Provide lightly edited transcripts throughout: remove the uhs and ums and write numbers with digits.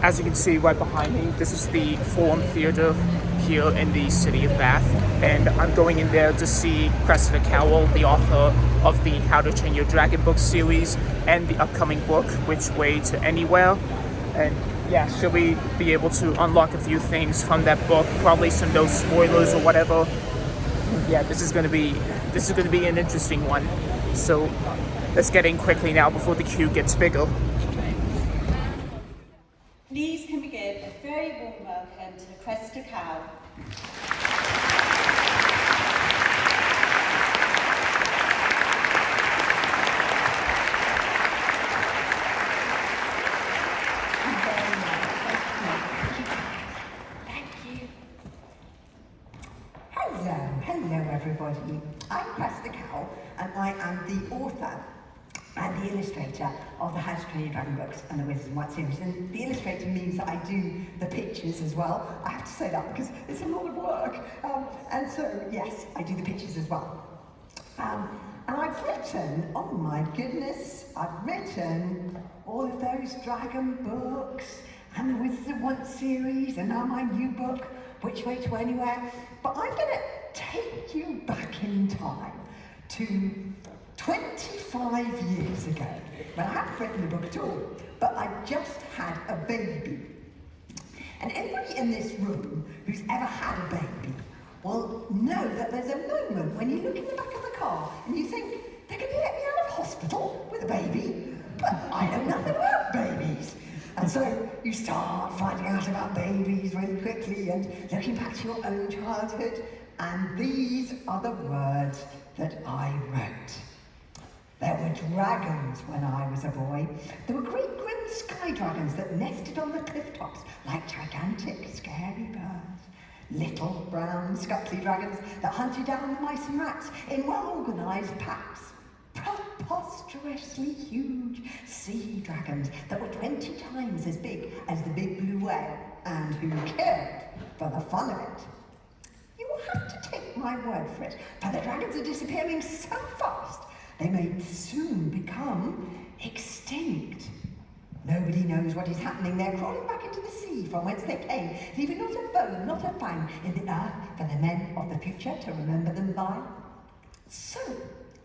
As you can see right behind me, this is the Forum Theater here in the city of Bath, and I'm going in there to see Cressida Cowell, the author of the How to Train Your Dragon book series and the upcoming book, Which Way to Anywhere. And yeah, should we be able to unlock a few things from that book, probably some no spoilers or whatever. Yeah, this is gonna be an interesting one. So let's get in quickly now before the queue gets bigger. Please can we give a very warm welcome to Cressida Cowell. Hello everybody. I'm Cressida Cowell and I am the author and the illustrator of the How to Train Your Dragon books and the Wizards and White series. And the illustrator means that I do the pictures as well. I have to say that because it's a lot of work. And so, yes, I do the pictures as well. And I've written, oh my goodness, I've written all of those dragon books and the Wizards and White series and now my new book, Which Way to Anywhere. But I'm going to take you back in time to 25 years ago, when I hadn't written the book at all, but I just had a baby. And anybody in this room who's ever had a baby will know that there's a moment when you look in the back of the car and you think, they're going to let me out of hospital with a baby, but I know nothing about babies. And so you start finding out about babies really quickly and looking back to your own childhood, and these are the words that I wrote. There were dragons when I was a boy. There were great grim sky dragons that nested on the cliff tops like gigantic, scary birds. Little brown scuttly dragons that hunted down the mice and rats in well-organised packs. Preposterously huge sea dragons that were 20 times as big as the big blue whale, and who cared for the fun of it. You will have to take my word for it, for the dragons are disappearing so fast they may soon become extinct. Nobody knows what is happening. They're crawling back into the sea from whence they came, leaving not a bone, not a fang in the earth for the men of the future to remember them by. So,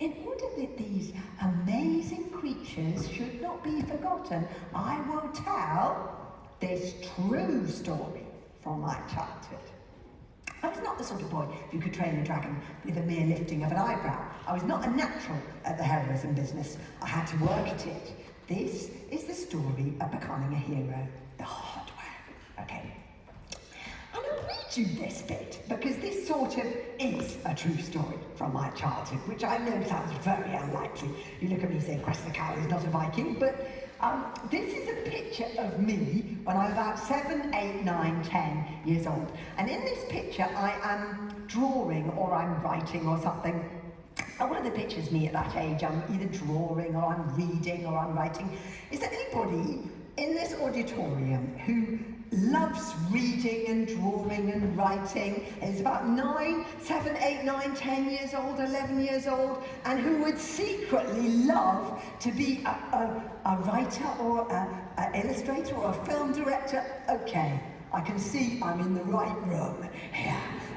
in order that these amazing creatures should not be forgotten, I will tell this true story from my childhood. I was not the sort of boy who could train a dragon with a mere lifting of an eyebrow. I was not a natural at the heroism business. I had to work at it. This is the story of becoming a hero the hard way. Okay. And I'll read you this bit because this sort of is a true story from my childhood, which I know sounds very unlikely. You look at me saying Cressida Cowell is not a Viking, but this is a picture of me when I'm about 7, 8, 9, 10 years old. And in this picture, I am drawing or I'm writing or something. And one of the pictures of me at that age, I'm either drawing or I'm reading or I'm writing. Is there anybody in this auditorium who loves reading and drawing and writing, is about 9, 7, 8, 9, 10 years old, 11 years old, and who would secretly love to be a writer or an illustrator or a film director? Okay, I can see I'm in the right room.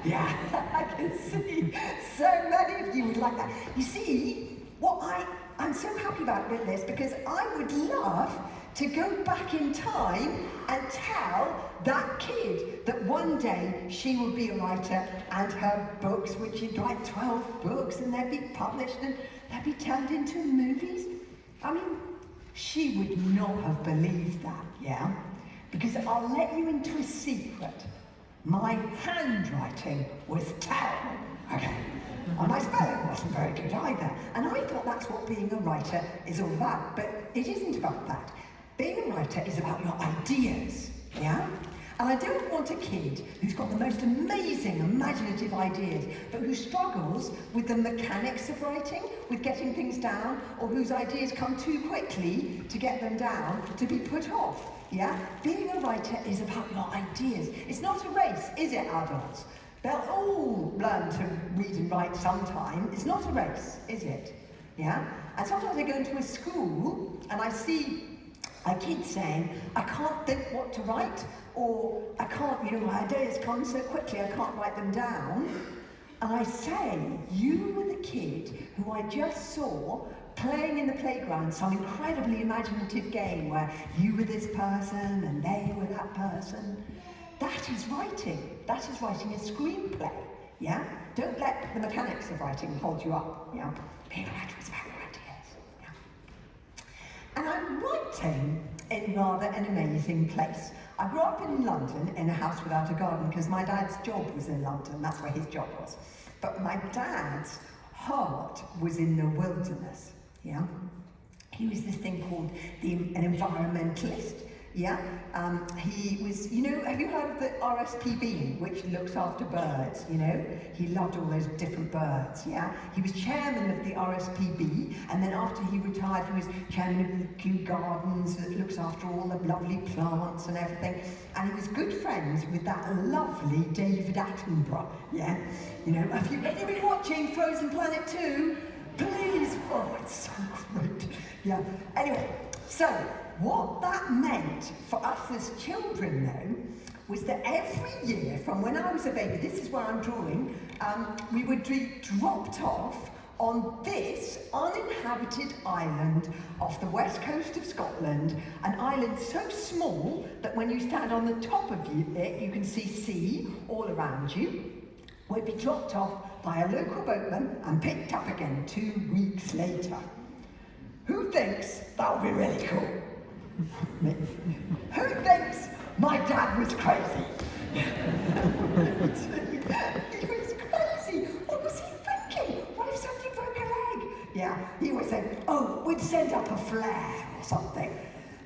Yeah, I can see so many of you would like that. You see, what I'm so happy about with this, because I would love to go back in time and tell that kid that one day she would be a writer and her books, which she'd write 12 books and they'd be published and they'd be turned into movies. I mean, she would not have believed that, yeah? Because I'll let you into a secret. My handwriting was terrible, okay? And my spelling wasn't very good either. And I thought that's what being a writer is all about, but it isn't about that. Being a writer is about your ideas, yeah? And I don't want a kid who's got the most amazing imaginative ideas, but who struggles with the mechanics of writing, with getting things down, or whose ideas come too quickly to get them down, to be put off, yeah? Being a writer is about your ideas. It's not a race, is it, adults? They'll all learn to read and write sometime. It's not a race, is it? Yeah? And sometimes I go into a school and I see A kid saying, I can't think what to write, or I can't, my ideas come so quickly I can't write them down. And I say, you were the kid who I just saw playing in the playground some incredibly imaginative game where you were this person and they were that person. That is writing. That is writing a screenplay, yeah? Don't let the mechanics of writing hold you up, yeah? Being a writer is about your ideas, yeah? And I'm writing in rather an amazing place. I grew up in London in a house without a garden because my dad's job was in London, that's where his job was. But my dad's heart was in the wilderness, yeah? He was this thing called an environmentalist, yeah? He was, have you heard of the RSPB, which looks after birds, He loved all those different birds, yeah? He was chairman of the RSPB, and then after he retired, he was chairman of the Kew Gardens that looks after all the lovely plants and everything. And he was good friends with that lovely David Attenborough, yeah? Have you been watching Frozen Planet 2? Please! Oh, it's so great. Yeah. Anyway, so what that meant for us as children, though, was that every year, from when I was a baby, this is where I'm drawing, we would be dropped off on this uninhabited island off the west coast of Scotland, an island so small that when you stand on the top of it, you can see sea all around you. We'd be dropped off by a local boatman and picked up again 2 weeks later. Who thinks that would be really cool? Me. Who thinks my dad was crazy? He was crazy. What was he thinking? What if somebody broke a leg? Yeah, he would say, oh, we'd send up a flare or something.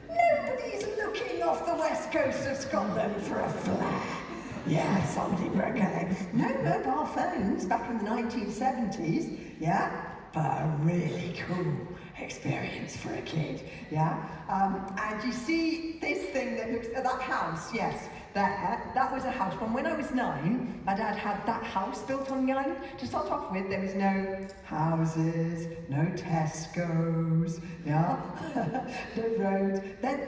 Nobody's looking off the west coast of Scotland for a flare. Yeah, somebody broke a leg. No mobile phones back in the 1970s, yeah? But a really cool experience for a kid, yeah? And you see this thing that looks at that house, yes, there, that was a house. When I was 9, my dad had that house built on the island. To start off with, there was no houses, no Tesco's, yeah? No roads. Then,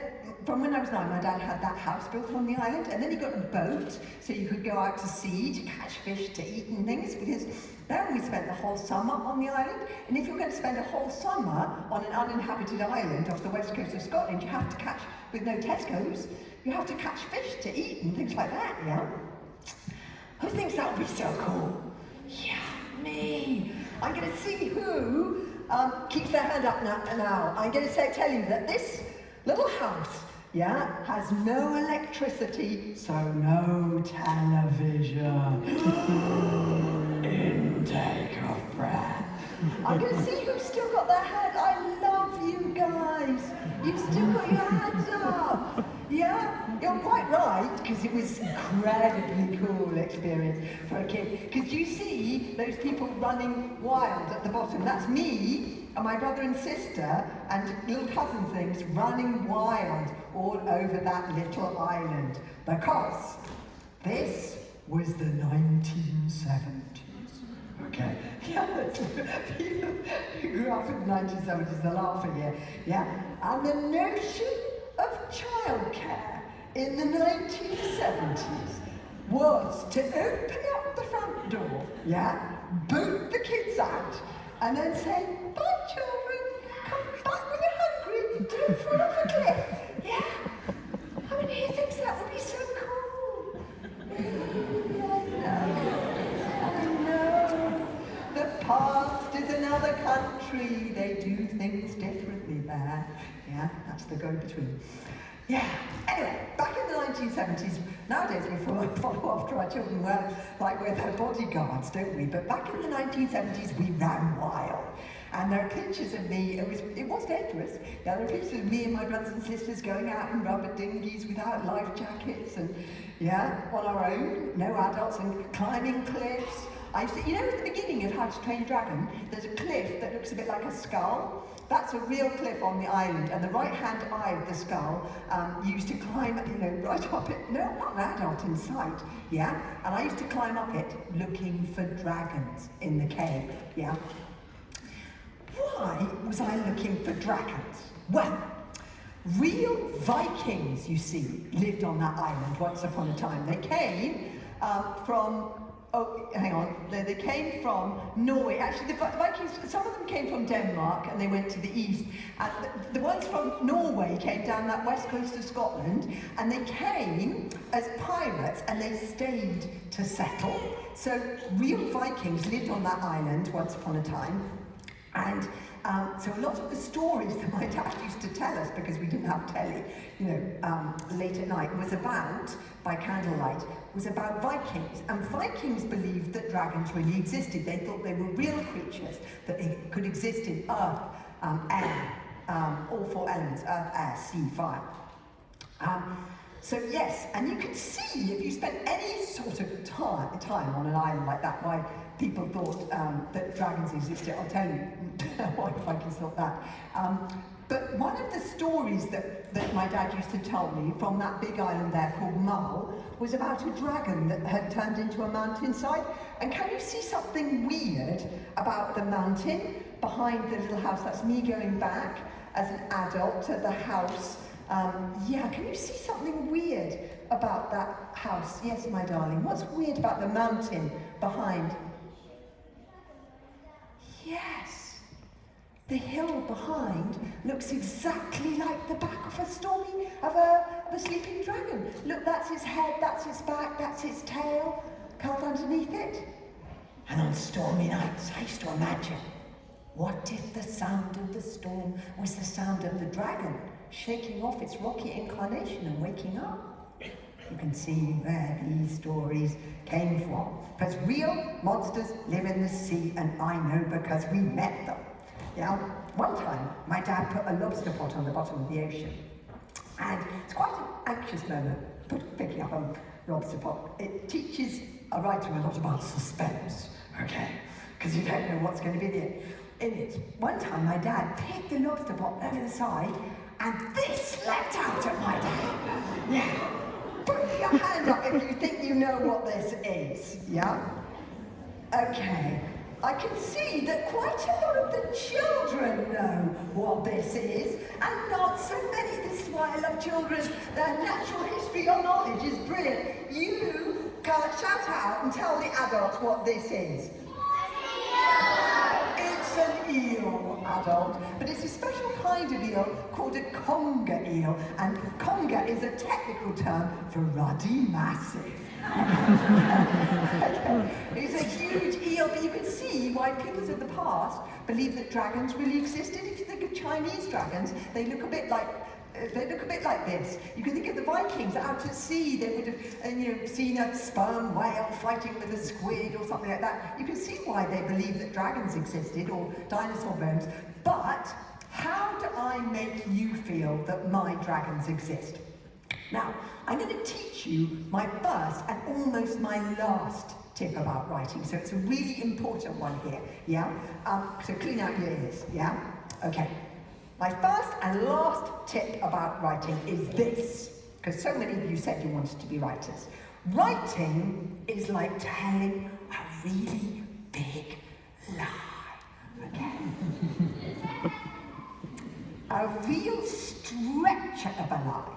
from when I was 9, my dad had that house built on the island, and then he got a boat so you could go out to sea to catch fish to eat and things, because then we spent the whole summer on the island. And if you're going to spend a whole summer on an uninhabited island off the west coast of Scotland, you have to catch, with no Tesco's, you have to catch fish to eat and things like that, yeah? Who thinks that would be so cool? Yeah, me. I'm going to see who keeps their hand up now. I'm going to tell you that this little house, yeah, has no electricity, so no television. Intake of breath. I'm going to see who's still got their hand. I love you guys. You've still got your hands up. Yeah, you're quite right, because it was incredibly cool experience for a kid. Because you see those people running wild at the bottom. That's me and my brother and sister and little cousin things running wild all over that little island. Because this was the 1970s. Okay, yeah, people who grew up in the 1970s, they're laughing here, yeah? And the notion of childcare in the 1970s was to open up the front door, yeah? Boot the kids out, and then say, bye children, come back when you're hungry, don't fall off a cliff, yeah? I mean, he thinks that would be so cool. I know. The past is another country. They do things differently there. Yeah, that's the go-between. Yeah, anyway, back in the 1970s, nowadays we follow after our children, well, like we're their bodyguards, don't we? But back in the 1970s, we ran wild. And there are pictures of me, it was dangerous. Yeah, there are pictures of me and my brothers and sisters going out in rubber dinghies without life jackets and, yeah, on our own, no adults, and climbing cliffs. I used to, at the beginning of How to Train Your Dragon, there's a cliff that looks a bit like a skull. That's a real cliff on the island, and the right-hand eye of the skull used to climb, right up it. No, not an adult in sight, yeah? And I used to climb up it looking for dragons in the cave, yeah? Why was I looking for dragons? Well, Real Vikings, you see, lived on that island once upon a time. They came from, oh, hang on, they came from Norway. Actually, the Vikings, some of them came from Denmark and they went to the east. And the ones from Norway came down that west coast of Scotland, and they came as pirates and they stayed to settle. So real Vikings lived on that island once upon a time. And so a lot of the stories that my dad used to tell us, because we didn't have telly, late at night, was about, by candlelight, was about Vikings. And Vikings believed that dragons really existed. They thought they were real creatures, that they could exist in earth, air, all four elements, earth, air, sea, fire. So yes, and you can see, if you spend any sort of time on an island like that, why people thought that dragons existed. I'll tell you why Vikings thought that. But one of the stories that my dad used to tell me from that big island there called Mull was about a dragon that had turned into a mountainside. And can you see something weird about the mountain behind the little house? That's me going back as an adult to the house. Yeah, can you see something weird about that house? Yes, my darling. What's weird about the mountain behind? Yes, the hill behind looks exactly like the back of a sleeping dragon. Look, that's its head, that's its back, that's its tail, curled underneath it. And on stormy nights, I used to imagine, what if the sound of the storm was the sound of the dragon shaking off its rocky incarnation and waking up? You can see where these stories came from. Because real monsters live in the sea, and I know because we met them. Yeah, one time, my dad put a lobster pot on the bottom of the ocean. And it's quite an anxious moment, picking up a lobster pot. It teaches a writer a lot about suspense, okay? Because you don't know what's going to be in it. One time, my dad picked the lobster pot over the side, and this leapt out at my dad. Yeah. Put your hand up if you think you know what this is, yeah? Okay, I can see that quite a lot of the children know what this is, and not so many. This is why I love children. Their natural history or knowledge is brilliant. You shout out and tell the adults what this is. It's an eel, adult, but it's a special kind of eel called a conger eel, and conger is a technical term for ruddy massive. Okay. It's a huge eel, but you can see why peoples of the past believe that dragons really existed. If you think of Chinese dragons, they look a bit like this. You can think of the Vikings out at sea. They would have seen a sperm whale fighting with a squid or something like that. You can see why they believe that dragons existed, or dinosaur bones. But how do I make you feel that my dragons exist? Now, I'm going to teach you my first and almost my last tip about writing. So it's a really important one here, yeah? So clean out your ears, yeah? Okay. My first and last tip about writing is this, because so many of you said you wanted to be writers. Writing is like telling a really big lie, okay? A real stretcher of a lie.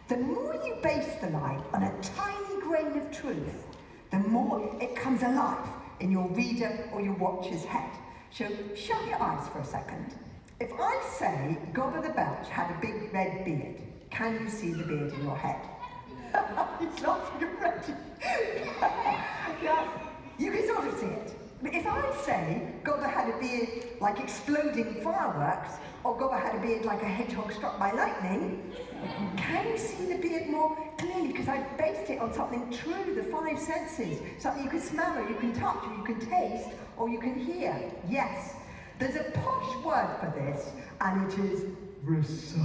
The more you base the lie on a tiny grain of truth, the more it comes alive in your reader or your watcher's head. So shut your eyes for a second. If I say Gobber the Belch had a big red beard, can you see the beard in your head? It's laughing already. Yeah, you can sort of see it. But if I say Gobber had a beard like exploding fireworks, or Gobber had a beard like a hedgehog struck by lightning, can you see the beard more clearly? Because I based it on something true, the five senses. Something you can smell, or you can touch, or you can taste, or you can hear. Yes. There's a posh word for this, and it is research,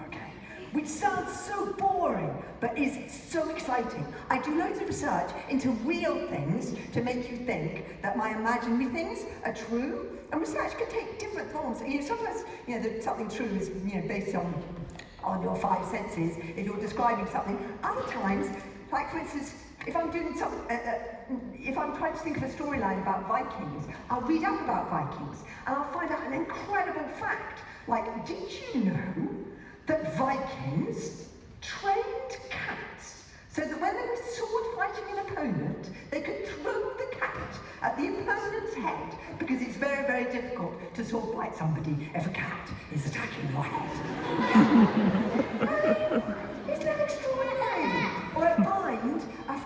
okay? Which sounds so boring, but is so exciting. I do loads of research into real things to make you think that my imaginary things are true, and research can take different forms. Sometimes, that something true is, based on your five senses, if you're describing something. Other times, like for instance, if I'm doing something, if I'm trying to think of a storyline about Vikings, I'll read up about Vikings, and I'll find out an incredible fact. Like, did you know that Vikings trained cats so that when they were sword fighting an opponent, they could throw the cat at the opponent's head, because it's very, very difficult to sword fight somebody if a cat is attacking your head. Isn't that extraordinary? Or I find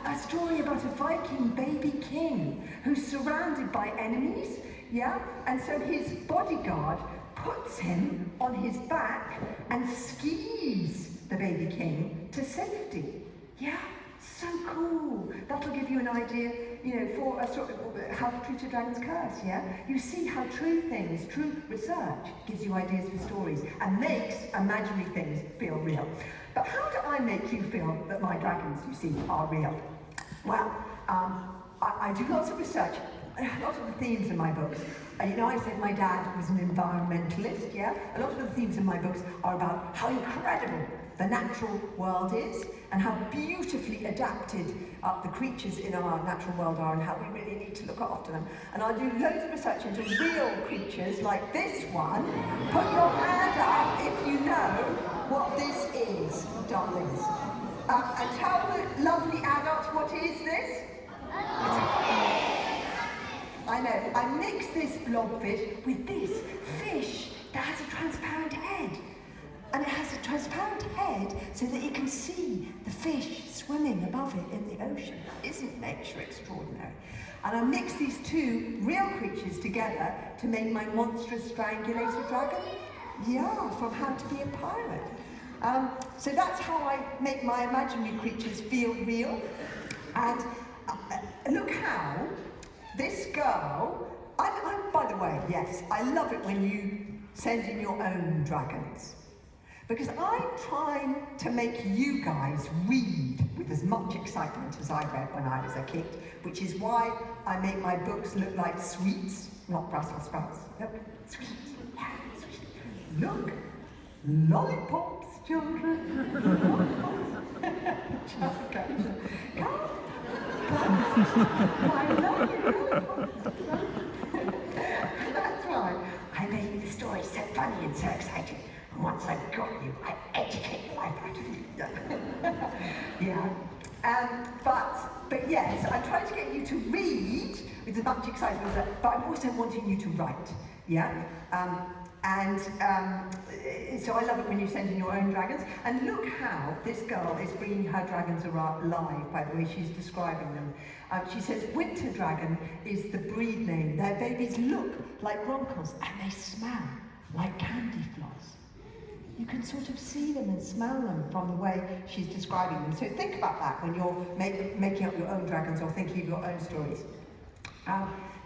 a story about a Viking baby king who's surrounded by enemies, yeah? And so his bodyguard puts him on his back and skis the baby king to safety. Yeah, so cool. That'll give you an idea, you know, for a sort of how to treat a dragon's curse, yeah? You see how true research gives you ideas for stories and makes imaginary things feel real. But how do I make you feel that my dragons, you see, are real? Well, I do lots of research, lots of the themes in my books. You know, I said my dad was an environmentalist, yeah? A lot of the themes in my books are about how incredible the natural world is and how beautifully adapted the creatures in our natural world are and how we really need to look after them. And I do loads of research into real creatures like this one. Put your hand up if you know what this is, darlings. And tell the lovely adults, what is this? I know, I mix this blobfish with this fish that has a transparent head. And it has a transparent head so that you can see the fish swimming above it in the ocean. Isn't nature extraordinary? And I mix these two real creatures together to make my monstrous strangulator dragon. Yeah, from How to Be a Pirate. So that's how I make my imaginary creatures feel real. And look how this girl, by the way, yes, I love it when you send in your own dragons. Because I'm trying to make you guys read with as much excitement as I read when I was a kid, which is why I make my books look like sweets, not Brussels sprouts. Look, sweets, yeah, sweets. Look, lollipops, children. Lollipops. Come. I love you, lollipops. That's right. I made the story so funny and so exciting. And once I've got you, I educate the life out of you. Yeah. But yes, I'm trying to get you to read with as much excitement as that, but I'm also wanting you to write. Yeah. So I love it when you send in your own dragons. And look how this girl is bringing her dragons alive, by the way she's describing them. She says, winter dragon is the breed name. Their babies look like roncos and they smell like candy floss. You can sort of see them and smell them from the way she's describing them. So think about that when you're making up your own dragons or thinking of your own stories.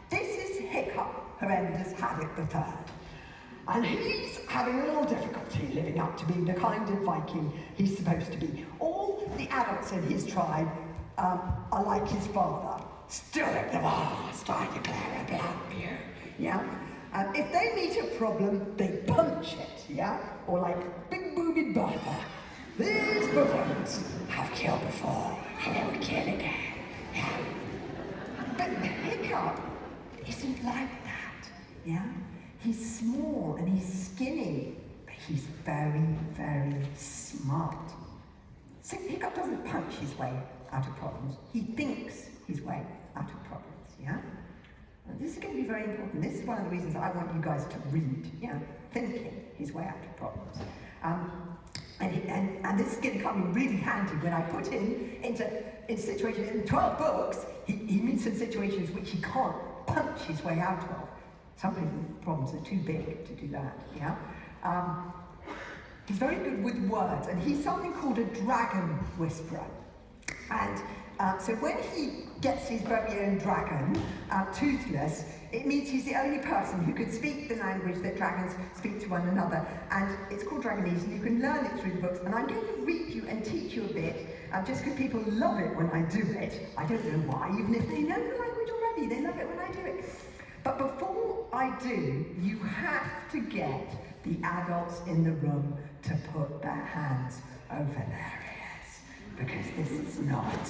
This is Hiccup, Horrendous Haddock III. And he's having a little difficulty living up to being the kind of Viking he's supposed to be. All the adults in his tribe are like his father. Still at the vast, I declare a blood feud. Yeah? If they meet a problem, they punch it, yeah? Or like big-booted Bertha. These bookends have killed before, and they will kill again. Yeah? But Hiccup isn't like that, yeah? He's small and he's skinny, but he's very, very smart. So Hiccup doesn't punch his way out of problems. He thinks his way out of problems, yeah? And this is going to be very important. This is one of the reasons I want you guys to read, yeah? Thinking his way out of problems. And this is going to come in really handy when I put him in situations, in 12 books, he meets some situations which he can't punch his way out of. Some problems are too big to do that, yeah? He's very good with words, and he's something called a dragon whisperer. And so when he gets his very own dragon, Toothless, it means he's the only person who can speak the language that dragons speak to one another. And it's called Dragonese, and you can learn it through the books. And I'm going to read you and teach you a bit, just because people love it when I do it. I don't know why, even if they know the language already, they love it when I do it. But before I do, you have to get the adults in the room to put their hands over their ears, because this is not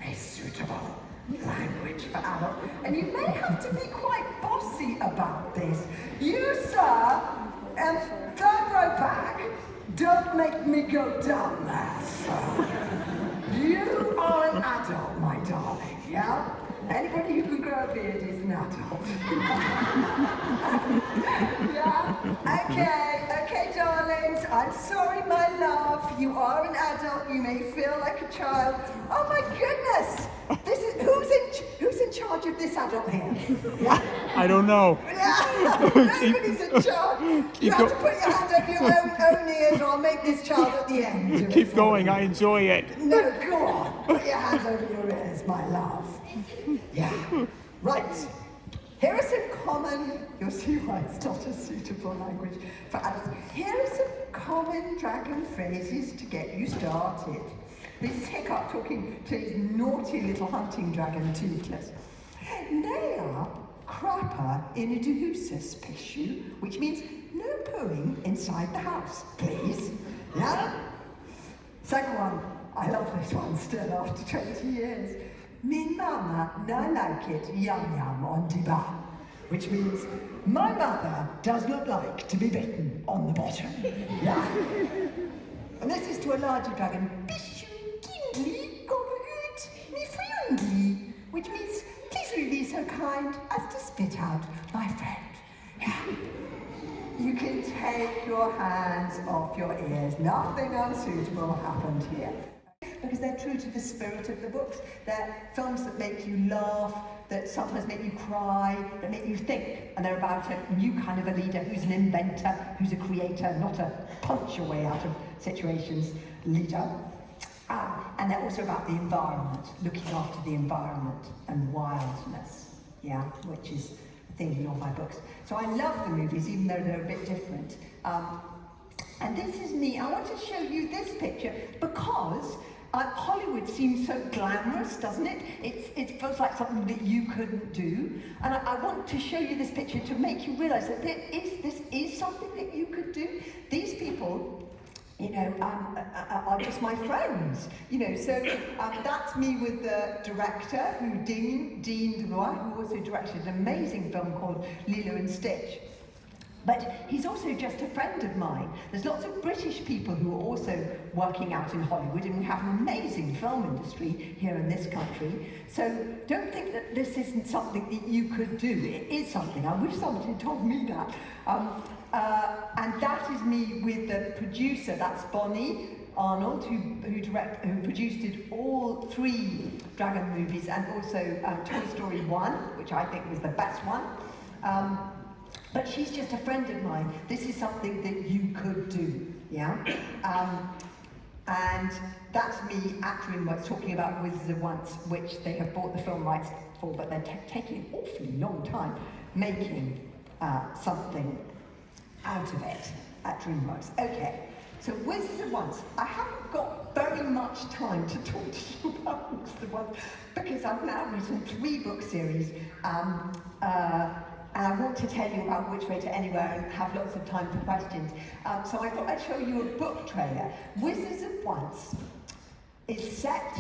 a suitable language for adults. And you may have to be quite bossy about this. You, sir, third row back, Don't make me go down there, sir. You are an adult, my darling, yeah? Anybody who can grow a beard is an adult. Yeah? Okay, darlings. I'm sorry, my love. You are an adult. You may feel like a child. Oh my goodness! This is who's in charge of this adult here? Yeah? I don't know. Nobody's in charge. You have to put your hand over your own ears, or I'll make this child at the end. Keep going. I enjoy it. No, go on. Put your hands over your ears, my love. Yeah. Right. Here are some common, you'll see why it's not a suitable language for adults. Here are some common dragon phrases to get you started. This is Hiccup talking to his naughty little hunting dragon, Toothless. Nea crapper in a dehusus pishu, which means no pooing inside the house, please. Yeah? Second one, I love this one still after 20 years. Min mama no like it yum yum on the bar, which means my mother does not like to be bitten on the bottom. Yeah. And this is to a larger dragon. Bishu kindly gogoot me friendly, which means please will be so kind as to spit out my friend. Yeah. You can take your hands off your ears. Nothing unsuitable happened here. Because they're true to the spirit of the books. They're films that make you laugh, that sometimes make you cry, that make you think. And they're about a new kind of a leader who's an inventor, who's a creator, not a punch your way out of situations leader. And they're also about the environment, looking after the environment and wildness, yeah, which is a theme in all my books. So I love the movies, even though they're a bit different. And this is me. I want to show you this picture because Hollywood seems so glamorous, doesn't it? It feels like something that you couldn't do. And I want to show you this picture to make you realise that this is something that you could do. These people, you know, are just my friends. You know, so that's me with the director, Dean DeRoy, who also directed an amazing film called Lilo and Stitch. But he's also just a friend of mine. There's lots of British people who are also working out in Hollywood, and we have an amazing film industry here in this country. So don't think that this isn't something that you could do. It is something. I wish somebody had told me that. And that is me with the producer. That's Bonnie Arnold, who produced all 3 Dragon movies, and also Toy Story 1, which I think was the best one. But she's just a friend of mine. This is something that you could do, yeah? And that's me at DreamWorks talking about Wizards of Once, which they have bought the film rights for, but they're taking an awfully long time making something out of it at DreamWorks. Okay, so Wizards of Once. I haven't got very much time to talk to you about Wizards of Once because I've now written 3 book series. And I want to tell you about Which Way to Anywhere and have lots of time for questions. So I thought I'd show you a book trailer. Wizards of Once is set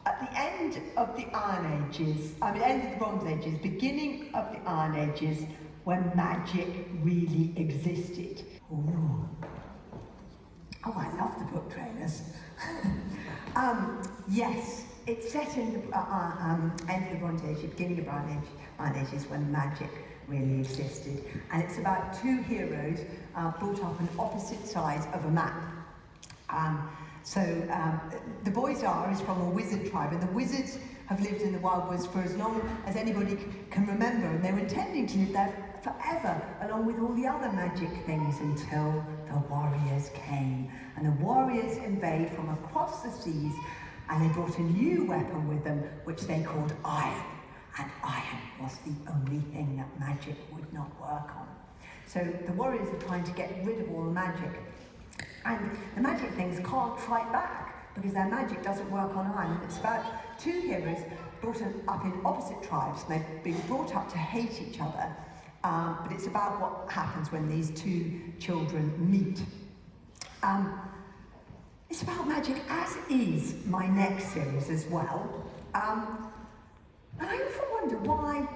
at the end of the Iron Ages, end of the Bronze Ages, beginning of the Iron Ages, when magic really existed. Ooh. Oh, I love the book trailers. Yes, it's set in the end of the Bronze Age, beginning of Iron Ages, when magic really existed. And it's about 2 heroes brought up on opposite sides of a map. The boy Zara is from a wizard tribe, and the wizards have lived in the wild woods for as long as anybody can remember, and they were intending to live there forever, along with all the other magic things, until the warriors came. And the warriors invade from across the seas, and they brought a new weapon with them, which they called iron. And iron was the only thing that magic would not work on. So the warriors are trying to get rid of all the magic. And the magic things can't fight back because their magic doesn't work on iron. And it's about 2 heroes brought up in opposite tribes, and they've been brought up to hate each other. But it's about what happens when these 2 children meet. It's about magic, as is my next series as well. And I often wonder why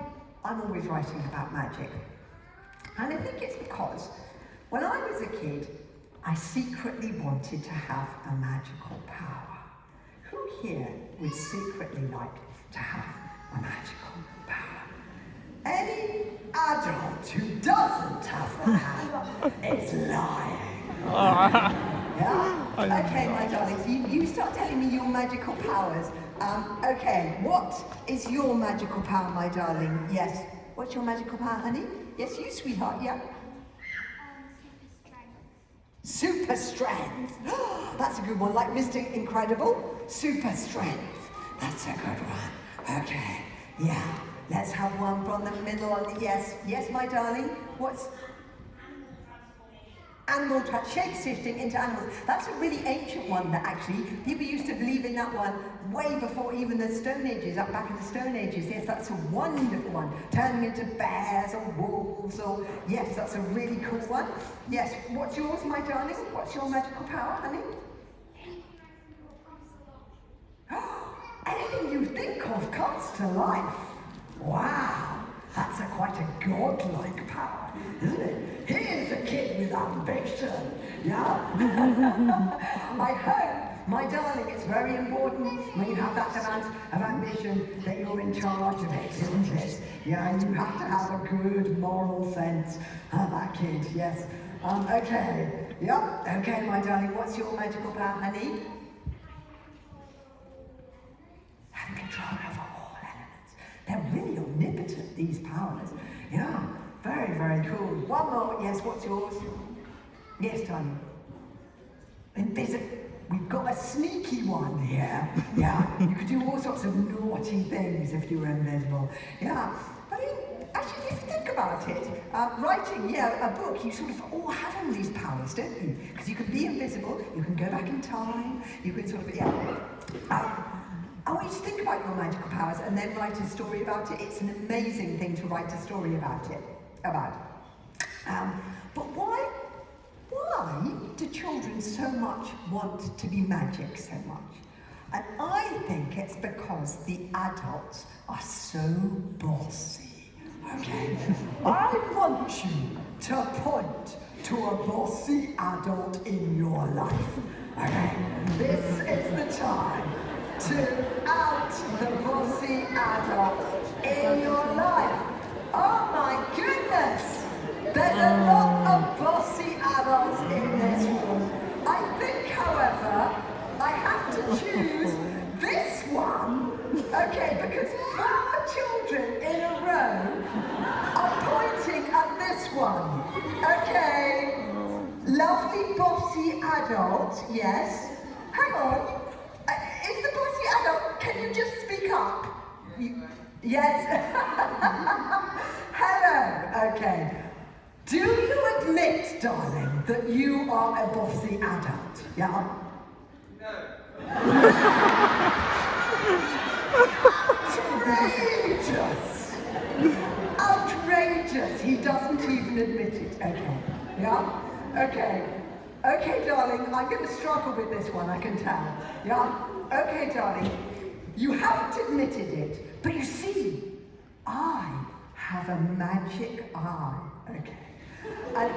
I'm always writing about magic. And I think it's because when I was a kid, I secretly wanted to have a magical power. Who here would secretly like to have a magical power? Any adult who doesn't have that is lying. Yeah? Okay, my darlings, you start telling me your magical powers. Okay, what is your magical power, my darling? Yes. What's your magical power, honey? Yes, you, sweetheart, yeah. Super strength. That's a good one, like Mr. Incredible. Super strength. That's a good one. Okay, yeah. Let's have one from the middle of the yes. Yes, my darling. What's animal shape-shifting into animals? That's a really ancient one that actually people used to believe in that one way before even the Stone Ages, up back in the Stone Ages. Yes, that's a wonderful one. Turning into bears or wolves or yes, that's a really cool one. Yes, what's yours, my darling? What's your magical power, honey? Anything you think of comes to life. Wow, that's quite a godlike power, isn't it? Here's a kid with ambition, yeah? I hope, my darling, it's very important when you have that amount of ambition that you're in charge of it, isn't it? Yeah, you have to have a good moral sense. That kid, yes. Okay, yep, okay, my darling, what's your magical power, honey? Having control over all elements. They're really omnipotent, these powers. Yeah, very, very cool. One more, yes, what's yours? Yes, darling. Invisible. We've got a sneaky one here. Yeah, you could do all sorts of naughty things if you were invisible. Yeah, I mean, actually, if you think about it, writing, yeah, a book, you sort of all have all these powers, don't you? Because you can be invisible, you can go back in time, you can sort of, yeah. I want you to think about your magical powers and then write a story about it. It's an amazing thing to write a story about it. But why do children so much want to be magic so much? And I think it's because the adults are so bossy, okay? I want you to point to a bossy adult in your life, okay? This is the time to out the bossy adult in your life. Oh my goodness! There's a lot of bossy adults in this room. I think, however, I have to choose this one, okay, because 4 children in a row are pointing at this one, okay? Lovely bossy adult, yes. Hang on. Is the bossy adult, can you just speak up? Yes? Hello, okay. Do you admit, darling, that you are a bossy adult? Yeah? No. Outrageous! Outrageous! He doesn't even admit it. Okay. Yeah? Okay. Okay, darling, I'm going to struggle with this one, I can tell. Yeah? Okay, darling, you haven't admitted it, but you see, I have a magic eye, okay? And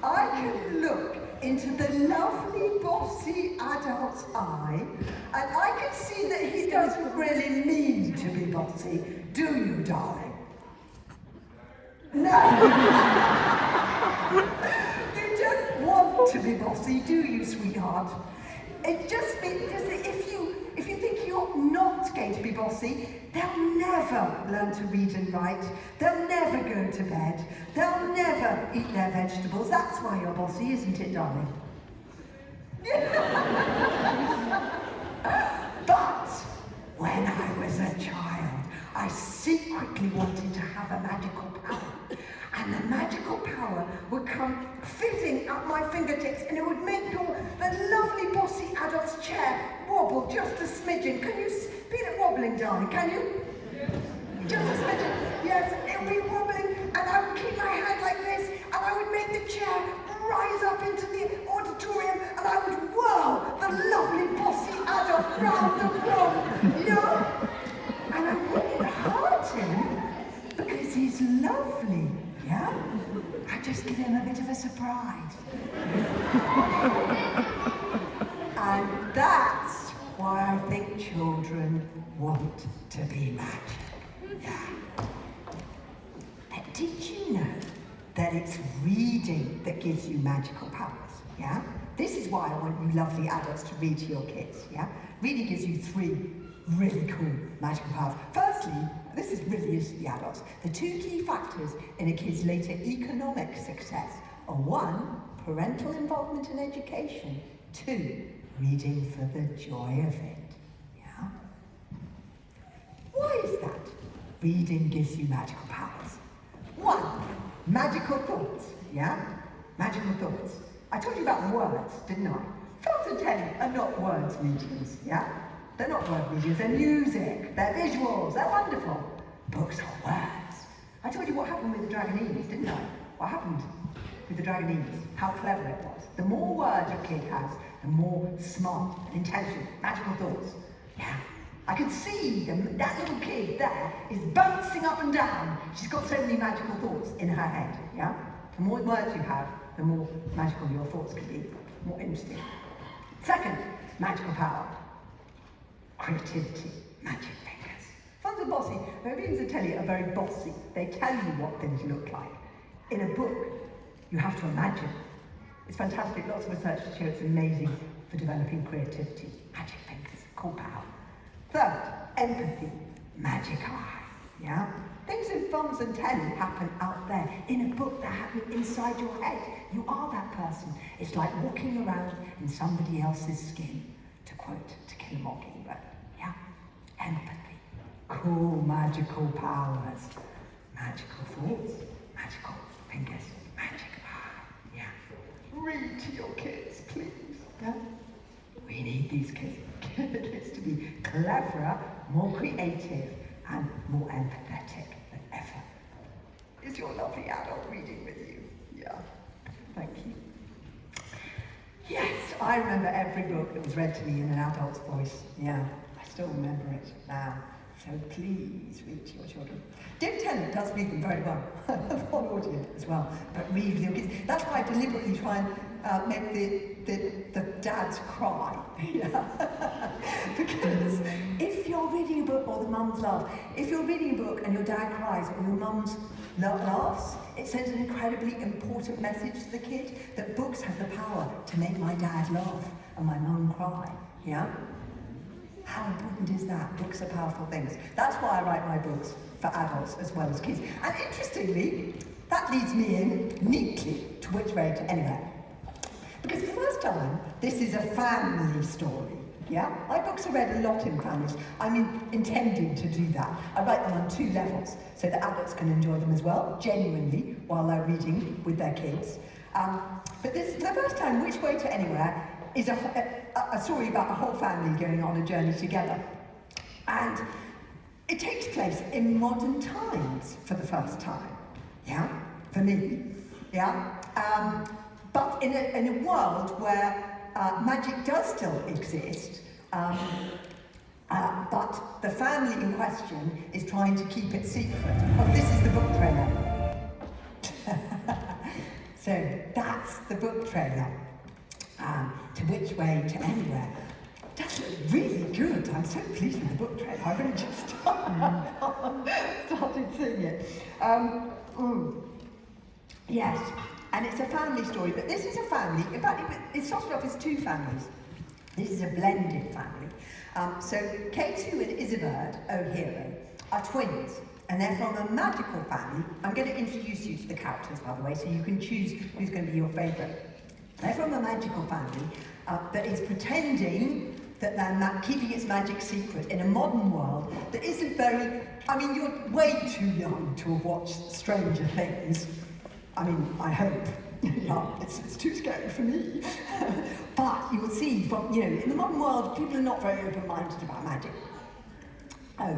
I can look into the lovely bossy adult's eye, and I can see that he doesn't really mean to be bossy, do you, darling? No! You don't want to be bossy, do you, sweetheart? It just means that if you think you're not going to be bossy, they'll never learn to read and write. They'll never go to bed. They'll never eat their vegetables. That's why you're bossy, isn't it, darling? But when I was a child, I secretly wanted to have a magical power. And the magical power would come fizzing at my fingertips, and it would make the lovely bossy adult's chair wobble just a smidgen. Can you feel it wobbling, darling? Can you? Just a smidgen. Yes, it would be wobbling, and I would keep my hand like this, and I would make the chair rise up into the auditorium, and I would whirl the lovely bossy adult round the room, you know? And I wouldn't hurt him because he's lovely. Yeah? I just just give him a bit of a surprise. And that's why I think children want to be magic. Yeah. But did you know that it's reading that gives you magical powers? Yeah? This is why I want you lovely adults to read to your kids. Yeah? Reading gives you 3 really cool magical powers. Firstly, this really is the adults. The 2 key factors in a kid's later economic success are 1, parental involvement in education, 2, reading for the joy of it. Yeah? Why is that? Reading gives you magical powers. 1, magical thoughts. Yeah? Magical thoughts. I told you about words, didn't I? Films and telly are not words mediums. Yeah? They're not word mediums, they're music, they're visuals, they're wonderful. Books are words. I told you what happened with the Dragonese, didn't I? What happened with the Dragonese? How clever it was. The more words a kid has, the more smart and intelligent, magical thoughts. Yeah. I can see that little kid there is bouncing up and down. She's got so many magical thoughts in her head. Yeah? The more words you have, the more magical your thoughts can be, more interesting. Second, magical power. Creativity, magic fingers. Fans are bossy. Movies and telly are very bossy. They tell you what things look like. In a book, you have to imagine. It's fantastic. Lots of research show it's amazing for developing creativity. Magic fingers, cool power. Third, empathy, magic eye. Yeah? Things in films and telly happen out there. In a book, they're happening inside your head. You are that person. It's like walking around in somebody else's skin. To quote To Kill a Mockingbird. Yeah? Empathy. Cool magical powers. Magical thoughts. Magical fingers. Magic eye. Yeah? Read to your kids, please. Yeah? We need these kids to be cleverer, more creative, and more empathetic than ever. Is your lovely adult reading with you? Yeah. Thank you. Yes, I remember every book that was read to me in an adult's voice. Yeah, I still remember it now. So please read to your children. Dave Tennant does read them very well, on audio as well, but read with your kids. That's why I deliberately try and make the dads cry. Yeah. Because if you're reading a book, or the mums laugh, if you're reading a book and your dad cries or your mum's laughs, it sends an incredibly important message to the kid that books have the power to make my dad laugh and my mum cry. Yeah? How important is that? Books are powerful things. That's why I write my books for adults as well as kids. And interestingly, that leads me in neatly to Which Way to Anywhere. Because for the first time, this is a family story. Yeah? My books are read a lot in families. I'm intending to do that. I write them on 2 levels, so that adults can enjoy them as well, genuinely, while they're reading with their kids. But this, for the first time, Which Way to Anywhere is a story about a whole family going on a journey together. And it takes place in modern times for the first time. Yeah? For me. Yeah? But in a world where magic does still exist, but the family in question is trying to keep it secret. Oh, this is the book trailer. So that's the book trailer. To Which Way to Anywhere. Does look really good. I'm so pleased with the book trailer. I've only just started seeing it. Yes. And it's a family story, but this is a family. In fact, it started off as 2 families. This is a blended family. So K2 and Isabird O'Hara are twins, and they're from a magical family. I'm going to introduce you to the characters, by the way, so you can choose who's going to be your favourite. They're from a magical family that is pretending that they're keeping its magic secret in a modern world that isn't very... I mean, you're way too young to have watched Stranger Things. I mean, I hope. Yeah, it's too scary for me. But you will see from, in the modern world, people are not very open-minded about magic. Oh,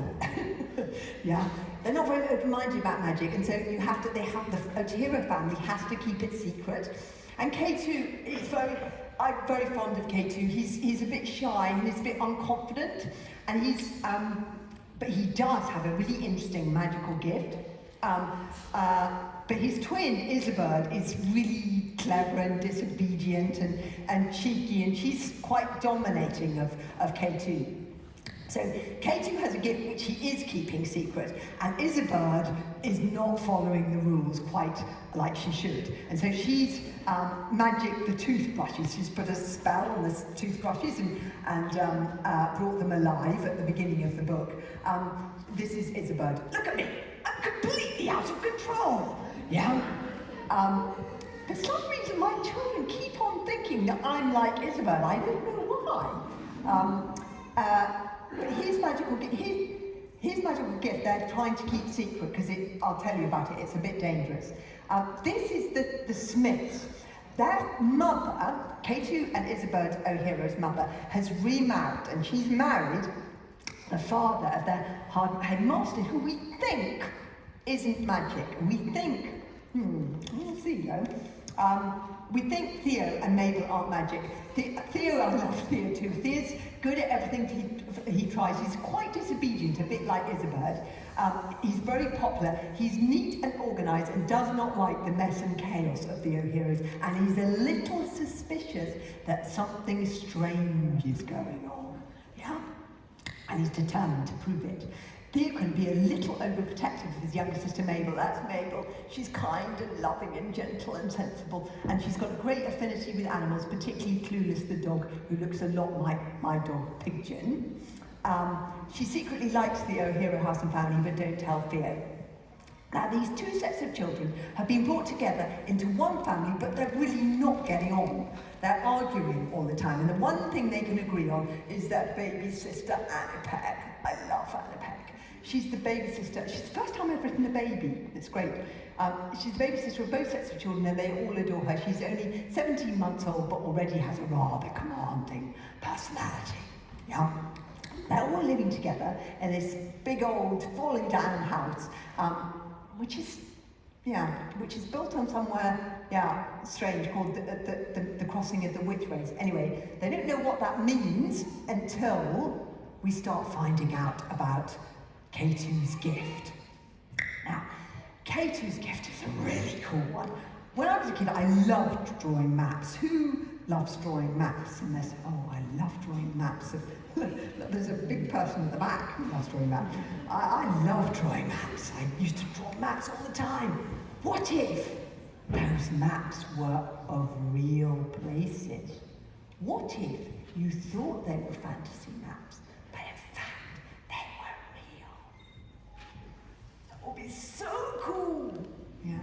yeah. They're not very open-minded about magic, and so the O'Hara family has to keep it secret. And K2 is I'm very fond of K2. He's a bit shy and he's a bit unconfident, and but he does have a really interesting magical gift. But his twin, Isabel, is really clever and disobedient and cheeky, and she's quite dominating of K2. So K2 has a gift which he is keeping secret, and Isabel is not following the rules quite like she should. And so she's magicked the toothbrushes. She's put a spell on the toothbrushes and brought them alive at the beginning of the book. This is Isabel. Look at me, I'm completely out of control. Yeah. For some reason, my children keep on thinking that I'm like Isabel. I don't know why. But his magical gift, they're trying to keep secret because I'll tell you about it. It's a bit dangerous. This is the Smiths. Their mother, K2 and Isabel O'Hara's mother, has remarried, and she's married the father of their headmaster, who we think isn't magic. We think, we'll see though. We think Theo and Mabel aren't magic. Theo, I love Theo too. Theo's good at everything he tries. He's quite disobedient, a bit like Isabel. He's very popular. He's neat and organised and does not like the mess and chaos of the O'Haras. And he's a little suspicious that something strange is going on. Yeah? And he's determined to prove it. Theo can be a little overprotective of his younger sister Mabel. That's Mabel. She's kind and loving and gentle and sensible, and she's got a great affinity with animals, particularly Clueless the dog, who looks a lot like my dog Pigeon. She secretly likes the O'Hara house and family, but don't tell Theo. Now, these two sets of children have been brought together into one family, but they're really not getting on. They're arguing all the time, and the one thing they can agree on is their baby sister, Anna Peck. I love Anna Peck. She's the baby sister. She's the first time I've written a baby. It's great. She's the baby sister of both sets of children, and they all adore her. She's only 17 months old, but already has a rather commanding personality. Yeah. They're all living together in this big old falling down house, which is built on somewhere, strange, called the crossing of the Witchways. Anyway, they don't know what that means until we start finding out about K2's gift. Now, K2's gift is a really cool one. When I was a kid, I loved drawing maps. Who loves drawing maps? And there's, I love drawing maps. Look, there's a big person at the back who loves drawing maps. I love drawing maps. I used to draw maps all the time. What if those maps were of real places? What if you thought they were fantasy maps, but in fact, they were real? That would be so cool. Yeah.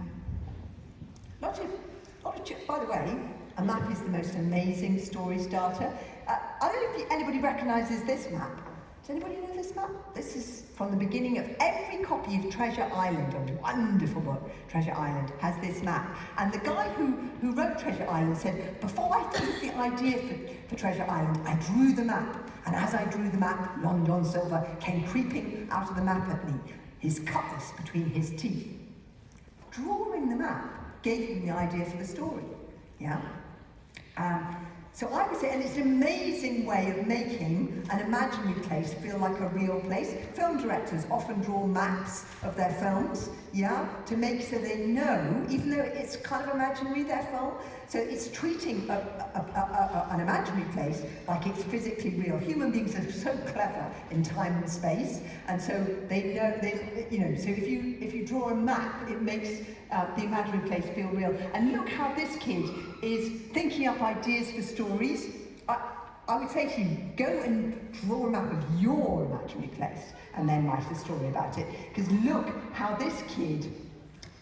By the way, a map is the most amazing story starter. I don't know if anybody recognises this map. Does anybody know this map? This is from the beginning of every copy of Treasure Island, a wonderful book. Treasure Island has this map. And the guy who wrote Treasure Island said, before I thought of the idea for Treasure Island, I drew the map. And as I drew the map, Long John Silver came creeping out of the map at me, his cutlass between his teeth. Drawing the map gave him the idea for the story. Yeah? So I would say, and it's an amazing way of making an imaginary place feel like a real place. Film directors often draw maps of their films, to make so they know, even though it's kind of imaginary, their film. So it's treating an imaginary place like it's physically real. Human beings are so clever in time and space, and so they know, so if you draw a map, it makes the imaginary place feel real. And look how this kid is thinking up ideas for stories. I would say to you, go and draw a map of your imaginary place and then write a story about it. Because look how this kid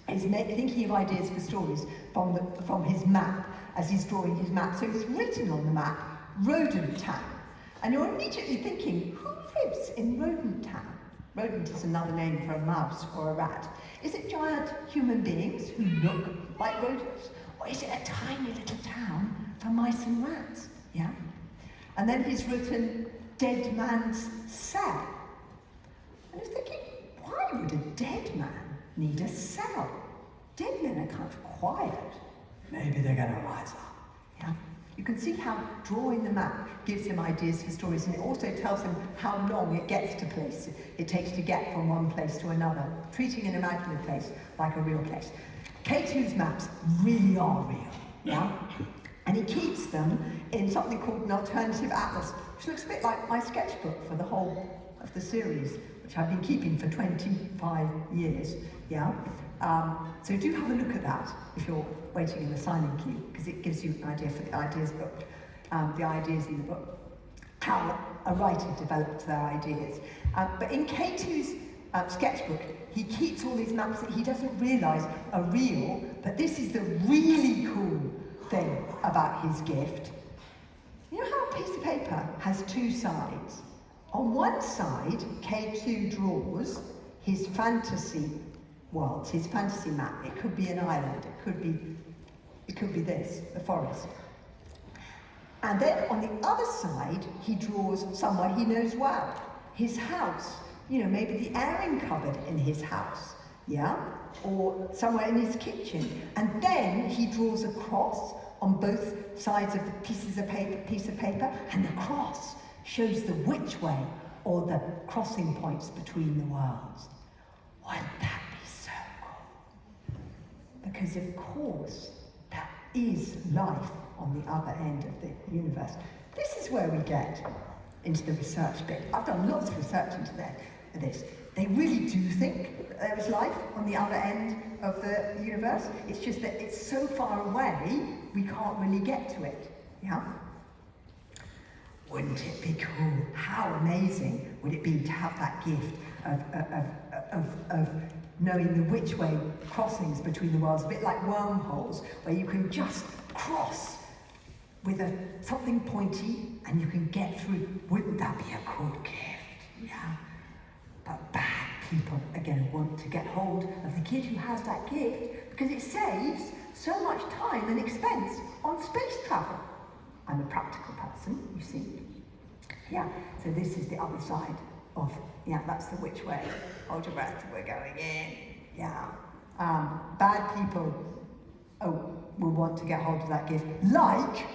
is thinking of ideas for stories from his map as he's drawing his map. So he's written on the map, Rodent Town. And you're immediately thinking, who lives in Rodent Town? Rodent is another name for a mouse or a rat. Is it giant human beings who look like rodents? Or is it a tiny little town for mice and rats? Yeah? And then he's written Dead Man's Cell. And I was thinking, why would a dead man need a cell? Dead men are kind of quiet. Maybe they're going to rise up. Yeah? You can see how drawing the map gives him ideas for stories, and it also tells him how long it takes to get from one place to another, treating an imaginary place like a real place. K2's maps really are real, yeah? And he keeps them in something called an alternative atlas, which looks a bit like my sketchbook for the whole of the series, which I've been keeping for 25 years, yeah? So do have a look at that if you're waiting in the signing queue, because it gives you an idea for the ideas book, the ideas in the book, how a writer developed their ideas. But in K2's sketchbook, he keeps all these maps that he doesn't realise are real, but this is the really cool thing about his gift. You know how a piece of paper has two sides? On one side, K2 draws his fantasy worlds, his fantasy map. It could be an island, it could be this, the forest. And then on the other side, he draws somewhere he knows well, his house. You know, maybe the airing cupboard in his house, yeah? Or somewhere in his kitchen. And then he draws a cross on both sides of the piece of paper, and the cross shows the which way, or the crossing points between the worlds. Wouldn't that be so cool? Because of course, that is life on the other end of the universe. This is where we get into the research bit. I've done lots of research into this. They really do think that there is life on the other end of the universe. It's just that it's so far away, we can't really get to it, yeah? Wouldn't it be cool? How amazing would it be to have that gift of knowing the which way crossings between the worlds, a bit like wormholes, where you can just cross with something pointy and you can get through. Wouldn't that be a cool gift? Yeah. But bad people are going to want to get hold of the kid who has that gift because it saves so much time and expense on space travel. I'm a practical person, you see. Yeah, so this is the other side of, yeah, that's the which way. Hold your breath, we're going in. Yeah. Bad people, will want to get hold of that gift. Like,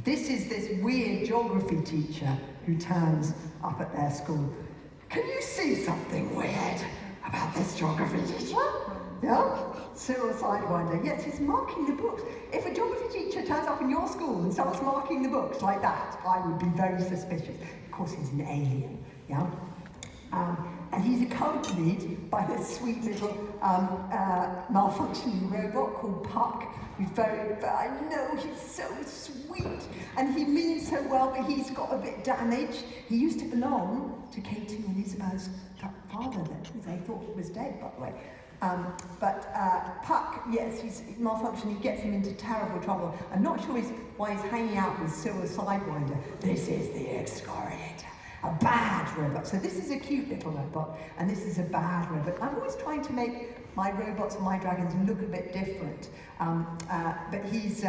this is this weird geography teacher who turns up at their school. Can you see something weird about this geography teacher? Yeah? Cyril Sidewinder. Yes, he's marking the books. If a geography teacher turns up in your school and starts marking the books like that, I would be very suspicious. Of course, he's an alien. Yeah? And he's accompanied by this sweet little malfunctioning robot called Puck, who's I know he's so sweet, and he means so well, but he's got a bit damaged. He used to belong to K2 and Isabel's father, that they thought was dead, by the way. But Puck, yes, he's malfunctioning, he gets him into terrible trouble. I'm not sure why he's hanging out with Cyril Sidewinder. This is the excoriator. A bad robot. So this is a cute little robot, and this is a bad robot. I'm always trying to make my robots and my dragons look a bit different. But he's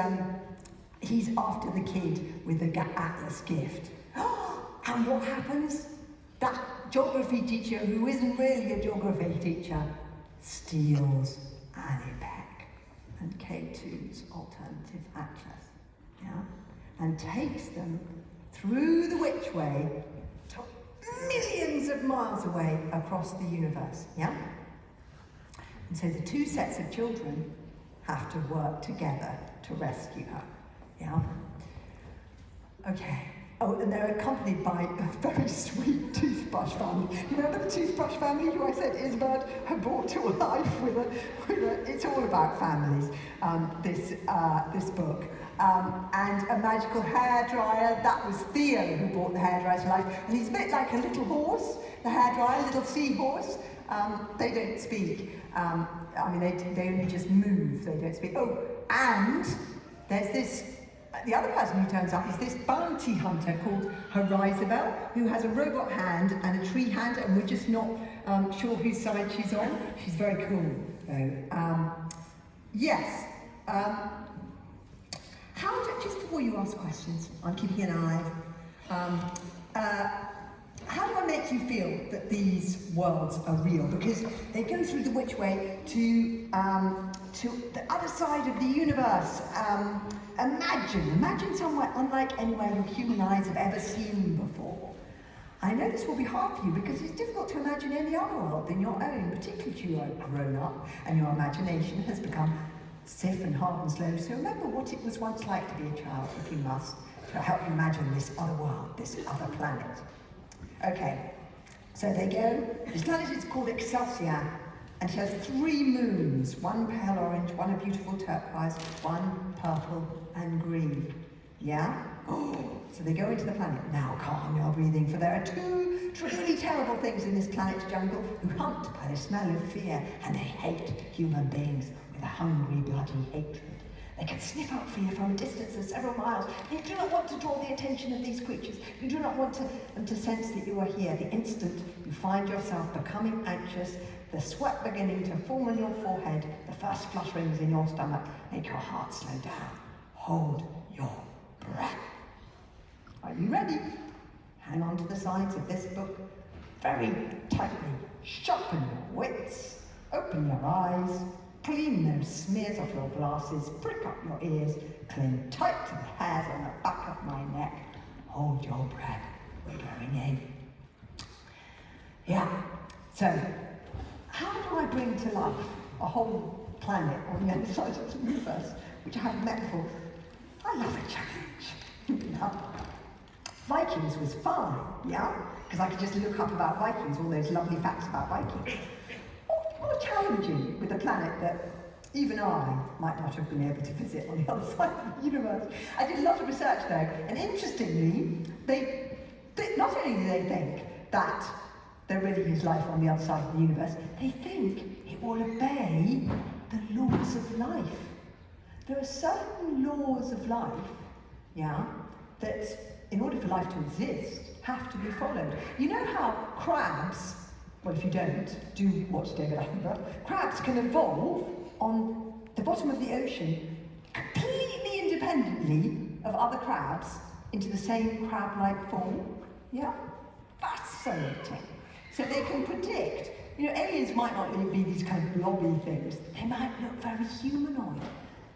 after the kid with the Atlas gift. And what happens? That geography teacher, who isn't really a geography teacher, steals Annie Peck and K2's alternative atlas, yeah? And takes them through the which way to millions of miles away across the universe, yeah? And so the two sets of children have to work together to rescue her, yeah? Okay. Oh, and they're accompanied by a very sweet toothbrush family. You remember the toothbrush family who I said Isabel had brought to life with a it's all about families, this book. And a magical hairdryer, that was Theo who brought the hairdryer to life. And he's a bit like a little horse, the hairdryer, a little seahorse. They don't speak. I mean, they only just move, they don't speak. Oh, and there's this, the other person who turns up is this bounty hunter called Horizabel, who has a robot hand and a tree hand, and we're just not sure whose side she's on. She's very cool, though. Yes. Just before you ask questions, I'm keeping an eye. How do I make you feel that these worlds are real? Because they go through the which way to the other side of the universe. Imagine somewhere unlike anywhere your human eyes have ever seen before. I know this will be hard for you because it's difficult to imagine any other world than your own, particularly if you are grown up and your imagination has become stiff and hard and slow. So remember what it was once like to be a child, if you must, to help you imagine this other world, this other planet. Okay, so they go. This planet is called Excelsior, and it has 3 moons, one pale orange, one a beautiful turquoise, one purple and green. Yeah? So they go into the planet. Now calm your breathing, for there are 2 truly terrible things in this planet's jungle who hunt by the smell of fear, and they hate human beings with a hungry, bloody hatred. They can sniff out fear from a distance of several miles. You do not want to draw the attention of these creatures. You do not want them to sense that you are here. The instant you find yourself becoming anxious, the sweat beginning to form on your forehead, the first flutterings in your stomach make your heart slow down. Hold your breath. Are you ready? Hang on to the sides of this book very tightly. Sharpen your wits. Open your eyes. Clean those smears off your glasses. Prick up your ears. Cling tight to the hairs on the back of my neck. Hold your breath. We're going in. Yeah. So, how do I bring to life a whole planet on the other side of the universe, which I haven't met before? I love a challenge. Yeah. Vikings was fun, yeah? Because I could just look up about Vikings, all those lovely facts about Vikings. More challenging with a planet that even I might not have been able to visit on the other side of the universe. I did a lot of research though, and interestingly, not only do they think that there really is life on the other side of the universe, they think it will obey the laws of life. There are certain laws of life, yeah, that in order for life to exist, have to be followed. You know how crabs, well if you don't, do watch David Attenborough, crabs can evolve on the bottom of the ocean completely independently of other crabs into the same crab-like form, yeah? Fascinating. So they can predict, aliens might not be these kind of blobby things, they might look very humanoid.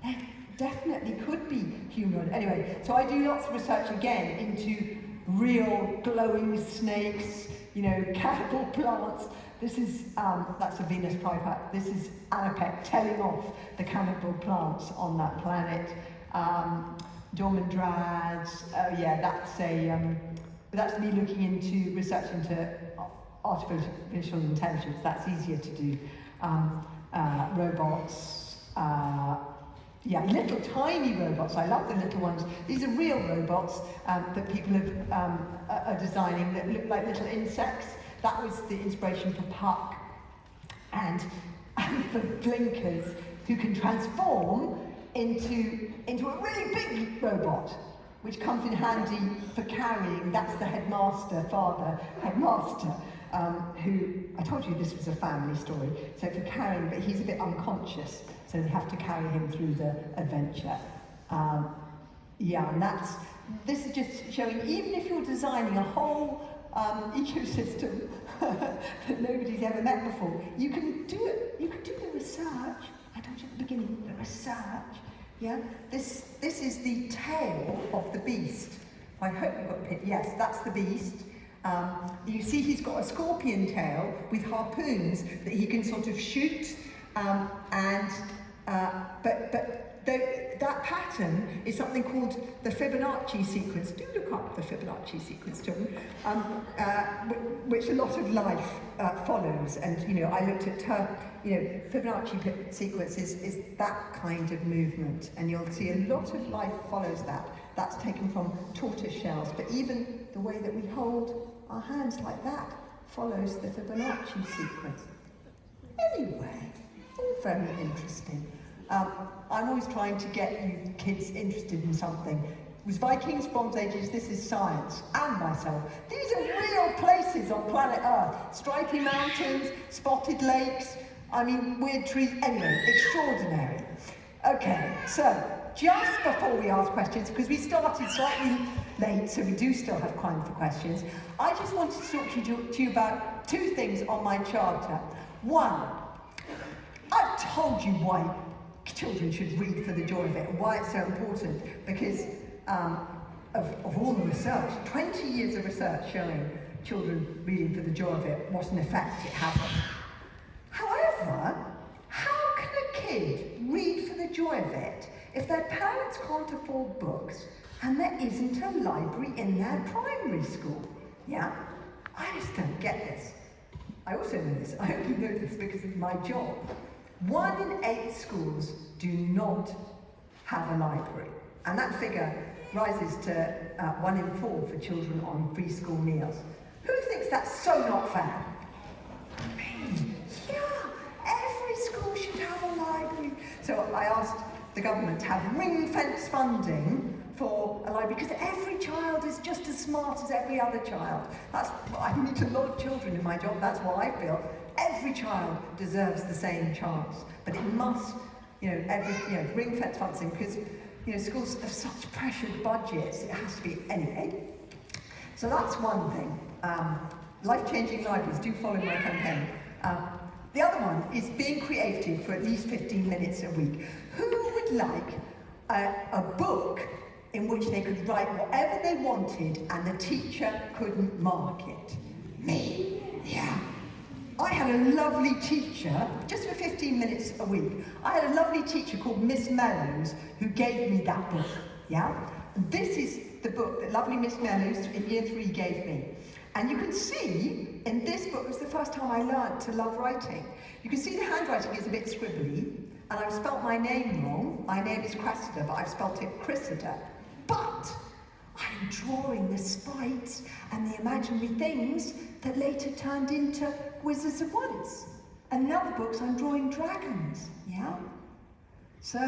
They definitely could be humanoid. Anyway, so I do lots of research again into real glowing snakes, cannibal plants. This is, that's a Venus prypat. This is Anapec telling off the cannibal plants on that planet. Dormandrads, oh yeah, that's me looking into research into artificial intelligence. That's easier to do. Robots, little tiny robots. I love the little ones. These are real robots that people are designing that look like little insects. That was the inspiration for Puck and for Blinkers, who can transform into a really big robot, which comes in handy for carrying. That's the headmaster, who, I told you this was a family story, so for carrying, but he's a bit unconscious, so they have to carry him through the adventure. And this is just showing, even if you're designing a whole ecosystem that nobody's ever met before, you can do it. You can do the research. I told you at the beginning, the research. Yeah, this is the tail of the beast. I hope you got the picture. Yes, that's the beast. You see, he's got a scorpion tail with harpoons that he can sort of shoot, that pattern is something called the Fibonacci sequence. Do look up the Fibonacci sequence, children, which a lot of life follows. And I looked at Fibonacci sequence is that kind of movement, and you'll see a lot of life follows that. That's taken from tortoise shells, but even the way that we hold our hands like that follows the Fibonacci sequence. Anyway, all very interesting. I'm always trying to get you kids interested in something. It was Vikings, Bronze Ages, this is science, and myself. These are real places on planet Earth. Stripy mountains, spotted lakes, weird trees, anyway, extraordinary. Okay, so, just before we ask questions, because we started slightly late, so we do still have time for questions, I just wanted to talk to you about 2 things on my charter. One, I've told you why children should read for the joy of it, and why it's so important, because of all the research, 20 years of research showing children reading for the joy of it, what an effect it has on them. However, how can a kid read for the joy joy of it if their parents can't afford books and there isn't a library in their primary school? Yeah? I just don't get this. I also know this, I only know this because of my job. 1 in 8 schools do not have a library. And that figure rises to 1 in 4 for children on free school meals. Who thinks that's so not fair? Me. Yeah, every school should have a library. So I asked the government to have ring-fence funding for a library, because every child is just as smart as every other child. I meet a lot of children in my job, that's what I feel. Every child deserves the same chance, but it must, ring-fence funding, because schools have such pressured budgets, it has to be anyway. So that's one thing. Life-changing libraries, do follow my campaign. The other one is being creative for at least 15 minutes a week. Who would like a book in which they could write whatever they wanted and the teacher couldn't mark it? Me, yeah. I had a lovely teacher, just for 15 minutes a week, I had a lovely teacher called Miss Mellows who gave me that book, yeah? And this is the book that lovely Miss Mellows in year 3 gave me. And you can see, in this book, it was the first time I learned to love writing. You can see the handwriting is a bit scribbly, and I've spelt my name wrong. My name is Cressida, but I've spelt it Cressida. But I'm drawing the sprites and the imaginary things that later turned into Wizards of Once. And in other books, I'm drawing dragons, yeah? So,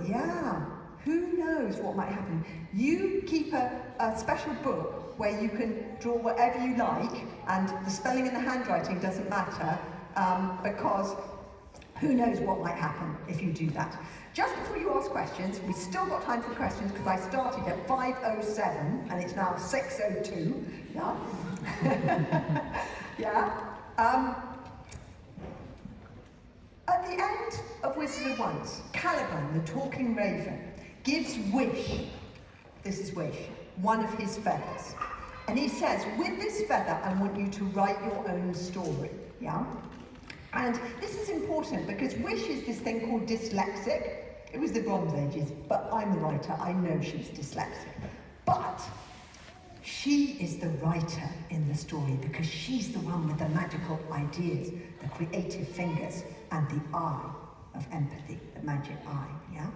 yeah, who knows what might happen? You keep a special book where you can draw whatever you like, and the spelling and the handwriting doesn't matter, because who knows what might happen if you do that. Just before you ask questions, we've still got time for questions because I started at 5:07 and it's now 6:02. Yeah? Yeah? At the end of Wizards of Once, Caliban, the talking raven, gives Wish, this is Wish, one of his feathers. And he says, with this feather, I want you to write your own story. Yeah? And this is important because Wish is this thing called dyslexic. It was the Bronze Ages, but I'm the writer, I know she's dyslexic. But she is the writer in the story because she's the one with the magical ideas, the creative fingers, and the eye of empathy, the magic eye, yeah?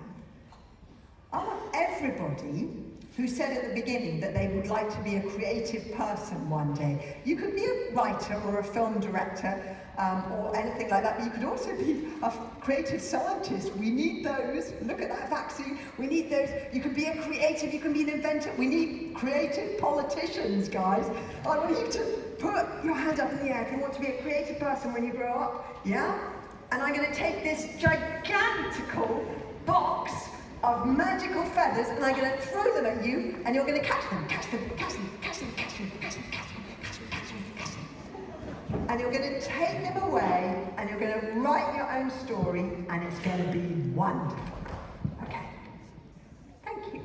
I want everybody who said at the beginning that they would like to be a creative person one day. You could be a writer or a film director or anything like that, but you could also be a creative scientist. We need those. Look at that vaccine. We need those. You can be a creative, you can be an inventor. We need creative politicians, guys. I want you to put your hand up in the air if you want to be a creative person when you grow up, yeah? And I'm going to take this gigantical box of magical feathers and I'm going to throw them at you and you're going to catch them, catch them, catch them, catch them, catch them, catch them, catch them, catch them, catch them, catch them. And you're going to take them away and you're going to write your own story and it's going to be wonderful. Okay. Thank you.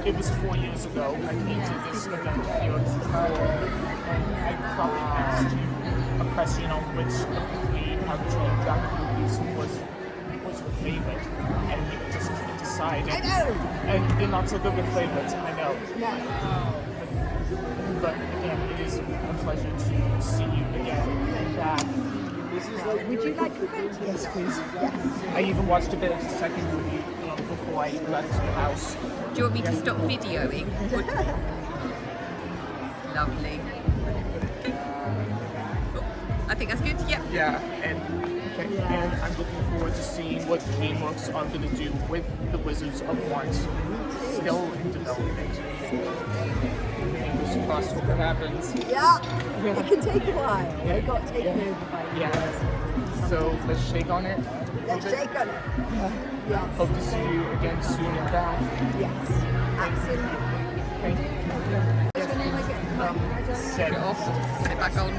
It was 4 years ago. I came to this event here in Chicago, and I probably asked you a question on which of the 3 Untitled Chapter movies was your favorite, and you just couldn't decide. I know. And they're not so good with favorites. I know. No. But again, it is a pleasure to see you again. Would you like a photo? Yes, please. Yes. I even watched a bit of the second movie before I left the house. Do you want me to stop videoing? Lovely. I think that's good, yep. Yeah, and I'm looking forward to seeing what DreamWorks are going to do with the Wizards of Once. Still in development. Fingers crossed what happens. Yeah, it can take a while. They got taken over by So let's shake on it. Let's shake on it. Yes. Hope to see you again soon in Bath. Yes, absolutely. Thank you. What's your name again? Set it off. Put it back on.